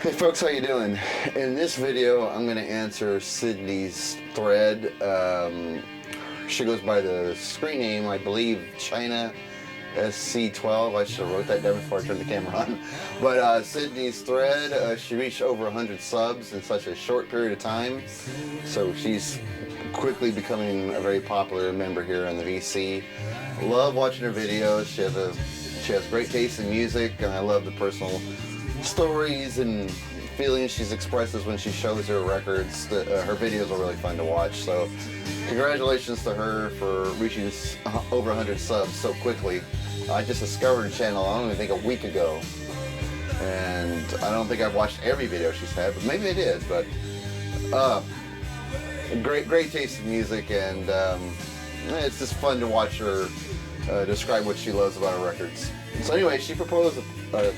Hey folks, how you doing? In this video, I'm going to answer Sydney's thread. She goes by the screen name, I believe, Chinasc12. I should have wrote that down before I turned the camera on. But Sydney's thread, she reached over 100 subs in such a short period of time. So she's quickly becoming a very popular member here on the VC. Love watching her videos. She has great taste in music, and I love the personal stories and feelings she expresses when she shows her records. Her videos are really fun to watch. So congratulations to her for reaching over 100 subs so quickly. I just discovered her channel, I don't even think, a week ago, and I don't think I've watched every video she's had, but maybe I did. But great taste in music, and it's just fun to watch her describe what she loves about her records. So anyway, she proposed a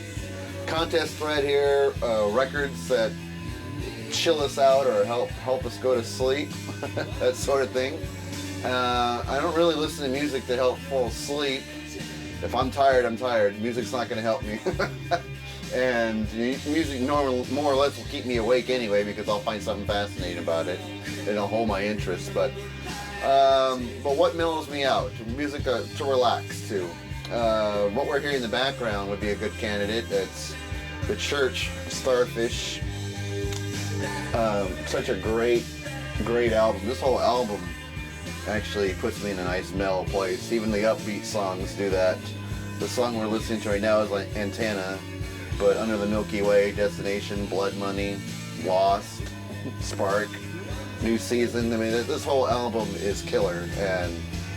contest thread here, records that chill us out or help us go to sleep, that sort of thing. I don't really listen to music to help fall asleep. If I'm tired, I'm tired. Music's not going to help me. And music more or less will keep me awake anyway, because I'll find something fascinating about it and it'll hold my interest. But what mellows me out? Music to relax to. What we're hearing in the background would be a good candidate. That's the Church, Starfish. Such a great album. This whole album actually puts me in a nice mellow place. Even the upbeat songs do that. The song we're listening to right now is like Antenna, but Under the Milky Way, Destination, Blood Money, Lost, Spark, New Season. I mean, this whole album is killer, and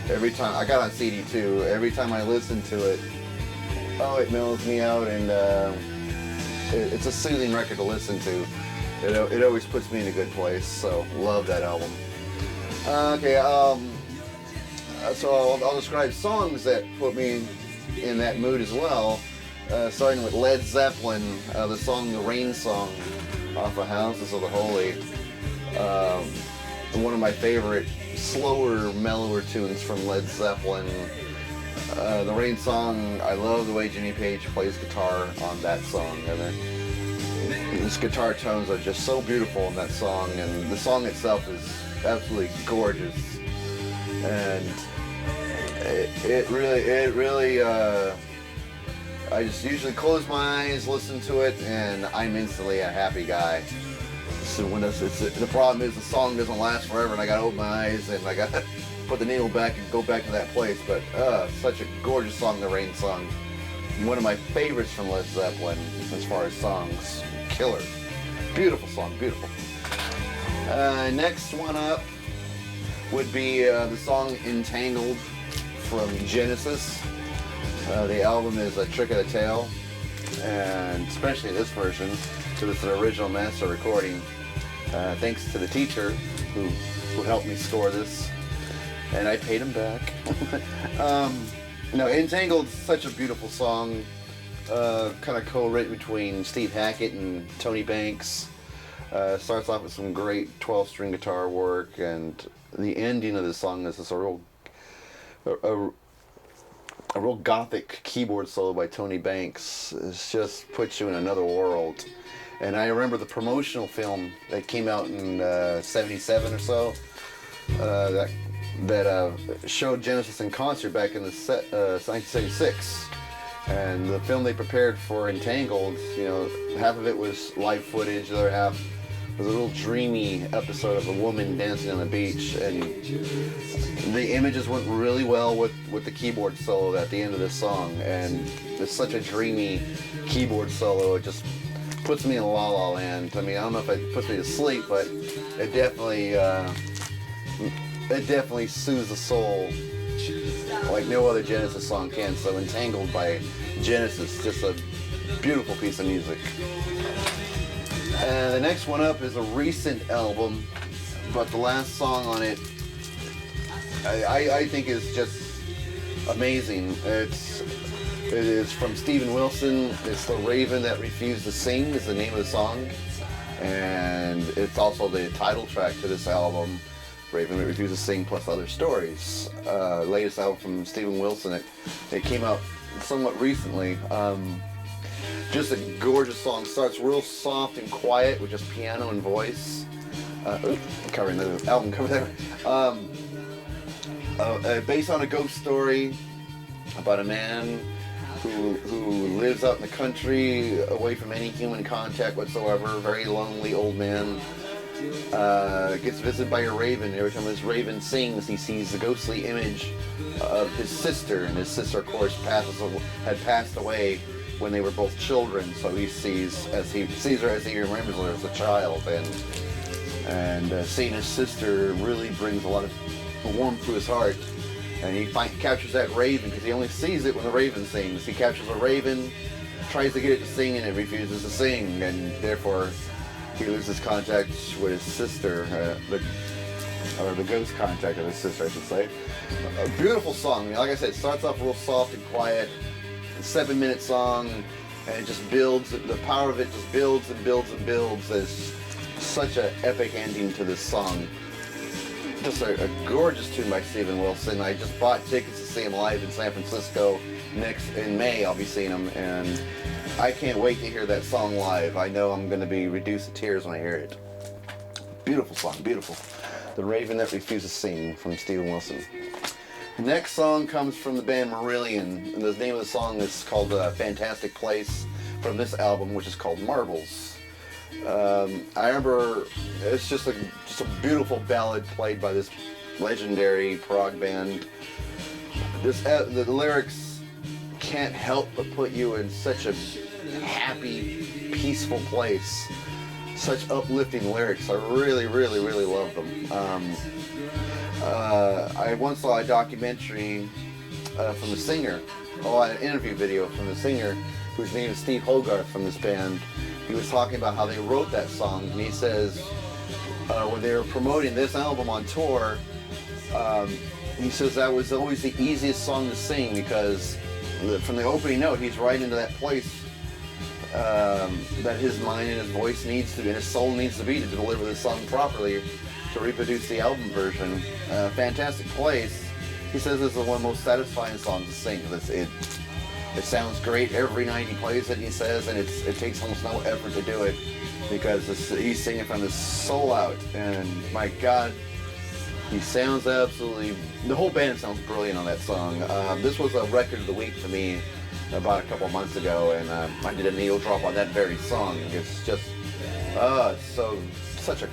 every time, I got on CD too, every time I listen to it, it mellows me out, and it's a soothing record to listen to. It always puts me in a good place, so love that album. Okay, so I'll describe songs that put me in that mood as well, starting with Led Zeppelin, the song The Rain Song off of Houses of the Holy. One of my favorite slower, mellower tunes from Led Zeppelin. The Rain Song, I love the way Jimmy Page plays guitar on that song. And his guitar tones are just so beautiful in that song, and the song itself is absolutely gorgeous. And it really I just usually close my eyes, listen to it, and I'm instantly a happy guy. So when the problem is the song doesn't last forever, and I gotta open my eyes and I gotta put the needle back and go back to that place. But such a gorgeous song, The Rain Song. One of my favorites from Led Zeppelin as far as songs. Killer. Beautiful song, beautiful. Next one up would be the song Entangled from Genesis. The album is A Trick of the Tail, and especially this version, because it's an original master recording. Thanks to the teacher who helped me score this, and I paid him back. Entangled's such a beautiful song, kind of co-written between Steve Hackett and Tony Banks. Starts off with some great 12-string guitar work, and the ending of the song is just a real gothic keyboard solo by Tony Banks. It just puts you in another world. And I remember the promotional film that came out in '77 or so, that showed Genesis in concert back in the 1976. And the film they prepared for Entangled, half of it was live footage, the other half was a little dreamy episode of a woman dancing on the beach, and the images went really well with the keyboard solo at the end of this song. And it's such a dreamy keyboard solo, it just puts me in La La Land. I mean, I don't know if it puts me to sleep, but it definitely soothes the soul like no other Genesis song can. So Entangled by Genesis, just a beautiful piece of music. And the next one up is a recent album, but the last song on it I think is just amazing. It is from Steven Wilson. It's The Raven That Refused to Sing is the name of the song, and it's also the title track to this album, Raven That Refused to Sing plus Other Stories. Latest album from Steven Wilson. It came out somewhat recently. Just a gorgeous song. Starts real soft and quiet with just piano and voice. Covering the album cover there. Based on a ghost story about a man who lives out in the country, away from any human contact whatsoever. Very lonely old man. Gets visited by a raven. Every time this raven sings, he sees the ghostly image of his sister, and his sister, of course, had passed away when they were both children. So he sees her as he remembers her as a child, and seeing his sister really brings a lot of warmth to his heart. And he captures that raven because he only sees it when the raven sings. He captures a raven, tries to get it to sing, and it refuses to sing, and therefore he loses contact with his sister, or the ghost contact of his sister, I should say. A beautiful song. I mean, like I said, it starts off real soft and quiet. A 7-minute song, and it just builds. The power of it just builds and builds and builds. There's such an epic ending to this song. Just a gorgeous tune by Steven Wilson. I just bought tickets to see him live in San Francisco in May. I'll be seeing him, and I can't wait to hear that song live. I know I'm going to be reduced to tears when I hear it. Beautiful song, beautiful. The Raven That Refuses to Sing from Steven Wilson. The next song comes from the band Marillion, and the name of the song is called Fantastic Place from this album, which is called Marbles. I remember it's just a beautiful ballad played by this legendary prog band. The lyrics can't help but put you in such a happy, peaceful place. Such uplifting lyrics. I really, really, really love them. I once saw a documentary from the singer, an interview video from the singer, whose name is Steve Hogarth from this band. He was talking about how they wrote that song, and he says when they were promoting this album on tour, he says that was always the easiest song to sing because from the opening note, he's right into that place that his mind and his voice needs to be, and his soul needs to be to deliver this song properly, to reproduce the album version. Fantastic Place, he says, is one of the most satisfying songs to sing. It sounds great every night he plays it, he says, and it takes almost no effort to do it because he's singing from his soul out, and my God, he sounds absolutely, the whole band sounds brilliant on that song. This was a record of the week for me about a couple months ago, and I did a needle drop on that very song. It's just, such a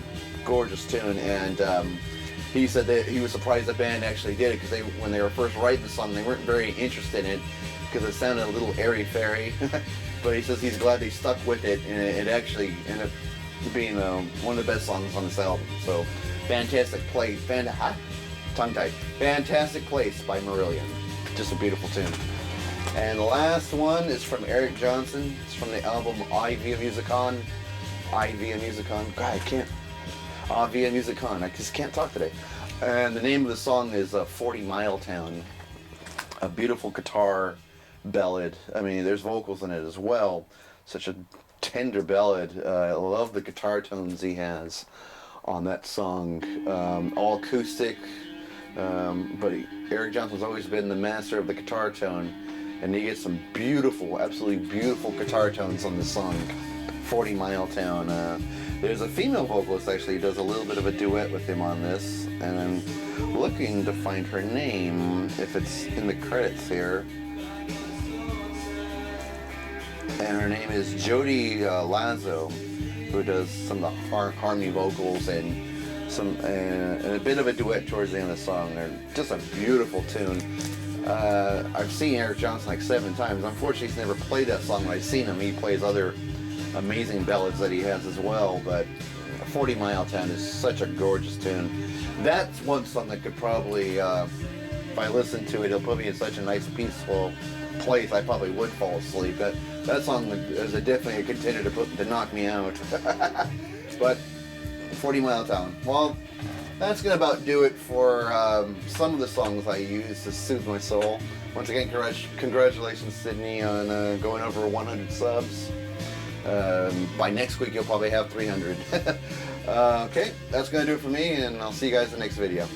gorgeous tune, and he said that he was surprised the band actually did it because when they were first writing the song, they weren't very interested in it because it sounded a little airy-fairy, but he says he's glad they stuck with it, and it actually ended up being one of the best songs on this album. So, Fantastic Place, tongue-tied. Fantastic Place by Marillion. Just a beautiful tune. And the last one is from Eric Johnson. It's from the album I Via Musicon. God, I can't. Via Musicon. I just can't talk today. And the name of the song is 40 Mile Town. A beautiful guitar ballad. I mean, there's vocals in it as well. Such a tender ballad. I love the guitar tones he has on that song. All acoustic. But Eric Johnson's always been the master of the guitar tone. And he gets some beautiful, absolutely beautiful guitar tones on this song. 40 Mile Town. There's a female vocalist actually who does a little bit of a duet with him on this, and I'm looking to find her name, if it's in the credits here. And her name is Jody Lazo, who does some of the harmony vocals and a bit of a duet towards the end of the song. They're just a beautiful tune. I've seen Eric Johnson like 7 times. Unfortunately, he's never played that song when I've seen him. He plays other amazing ballads that he has as well, but 40 Mile Town is such a gorgeous tune. That's one song that could probably, if I listen to it, it'll put me in such a nice, peaceful place, I probably would fall asleep. That song is definitely a contender to knock me out. But 40 Mile Town. Well, that's going to about do it for some of the songs I use to soothe my soul. Once again, congratulations, Sydney, on going over 100 subs. By next week, you'll probably have 300. Okay, that's going to do it for me, and I'll see you guys in the next video.